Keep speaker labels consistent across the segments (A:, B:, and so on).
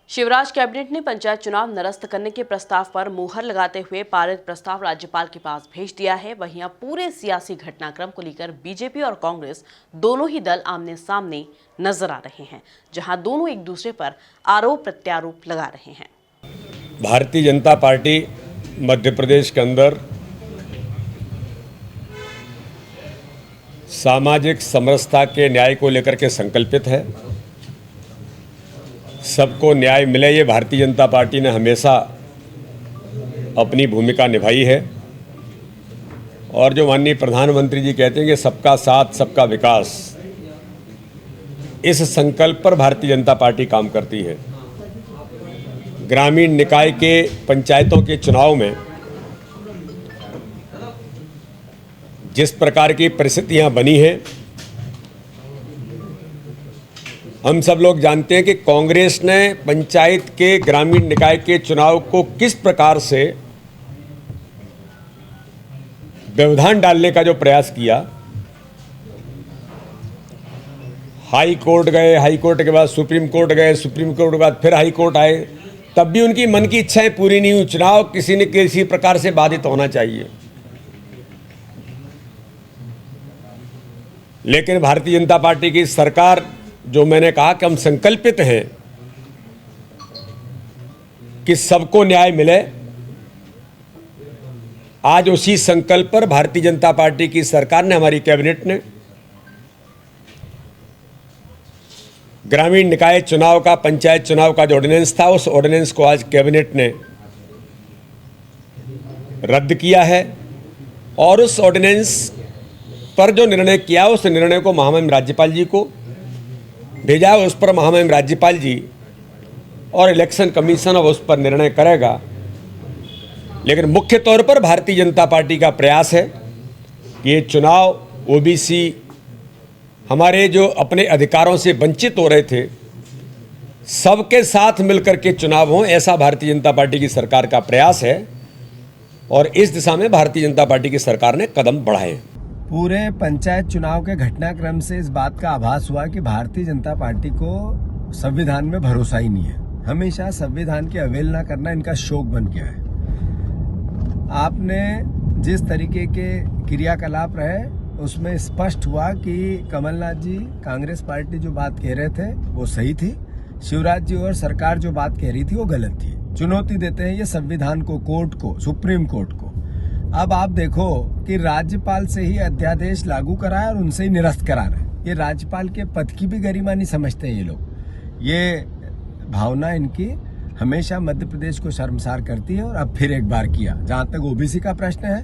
A: Shivraj cabinet ने पंचायत चुनाव निरस्त करने के प्रस्ताव पर मुहर लगाते हुए पारित प्रस्ताव राज्यपाल के पास भेज दिया है। वहीं अब पूरे सियासी घटनाक्रम को लेकर बीजेपी और कांग्रेस दोनों ही दल आमने सामने नजर आ रहे हैं, जहां दोनों एक दूसरे पर आरोप प्रत्यारोप लगा रहे हैं।
B: भारतीय जनता पार्टी मध्य प्रदेश के अंदर सामाजिक समरसता के न्याय को लेकर के संकल्पित है। सबको न्याय मिले, ये भारतीय जनता पार्टी ने हमेशा अपनी भूमिका निभाई है। और जो माननीय प्रधानमंत्री जी कहते हैं कि सबका साथ सबका विकास, इस संकल्प पर भारतीय जनता पार्टी काम करती है। ग्रामीण निकाय के पंचायतों के चुनाव में जिस प्रकार की परिस्थितियां बनी हैं, हम सब लोग जानते हैं कि कांग्रेस ने पंचायत के ग्रामीण निकाय के चुनाव को किस प्रकार से व्यवधान डालने का जो प्रयास किया। हाई कोर्ट गए, हाई कोर्ट के बाद सुप्रीम कोर्ट गए, सुप्रीम कोर्ट के बाद फिर हाई कोर्ट आए, तब भी उनकी मन की इच्छाएं पूरी नहीं हुई। चुनाव किसी न किसी प्रकार से बाधित होना चाहिए, लेकिन भारतीय जनता पार्टी की सरकार, जो मैंने कहा कि हम संकल्पित हैं कि सबको न्याय मिले, आज उसी संकल्प पर भारतीय जनता पार्टी की सरकार ने, हमारी कैबिनेट ने ग्रामीण निकाय चुनाव का, पंचायत चुनाव का जो ऑर्डिनेंस था, उस ऑर्डिनेंस को आज कैबिनेट ने रद्द किया है। और उस ऑर्डिनेंस पर जो निर्णय किया, उस निर्णय को महामहिम राज्यपाल जी को भेजा। उस पर महामहिम राज्यपाल जी और इलेक्शन कमीशन अब उस पर निर्णय करेगा। लेकिन मुख्य तौर पर भारतीय जनता पार्टी का प्रयास है कि ये चुनाव ओबीसी, हमारे जो अपने अधिकारों से वंचित हो रहे थे, सबके साथ मिलकर के चुनाव हों, ऐसा भारतीय जनता पार्टी की सरकार का प्रयास है। और इस दिशा में भारतीय जनता पार्टी की सरकार ने कदम बढ़ाए।
C: पूरे पंचायत चुनाव के घटनाक्रम से इस बात का आभास हुआ कि भारतीय जनता पार्टी को संविधान में भरोसा ही नहीं है। हमेशा संविधान की अवहेलना करना इनका शौक बन गया है। आपने जिस तरीके के क्रियाकलाप रहे, उसमें स्पष्ट हुआ कि कमलनाथ जी, कांग्रेस पार्टी जो बात कह रहे थे वो सही थी, शिवराज जी और सरकार जो बात कह रही थी वो गलत थी। चुनौती देते हैं ये संविधान को, कोर्ट को, सुप्रीम कोर्ट को। अब आप देखो कि राज्यपाल से ही अध्यादेश लागू करा है और उनसे ही निरस्त करा रहे हैं। ये राज्यपाल के पद की भी गरिमा नहीं समझते ये लोग। ये भावना इनकी हमेशा मध्य प्रदेश को शर्मसार करती है। और अब फिर एक बार किया। जहां तक ओबीसी का प्रश्न है,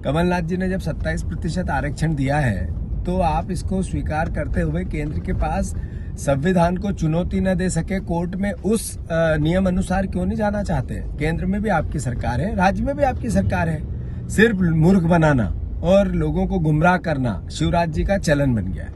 C: कमलनाथ जी ने जब 27% आरक्षण दिया है, तो आप इसको स्वीकार करते हुए केंद्र के पास संविधान को चुनौती न दे सके कोर्ट में, उस नियम अनुसार क्यों नहीं जाना चाहते? केंद्र में भी आपकी सरकार है, राज्य में भी आपकी सरकार है। सिर्फ मूर्ख बनाना और लोगों को गुमराह करना शिवराज जी का चलन बन गया है।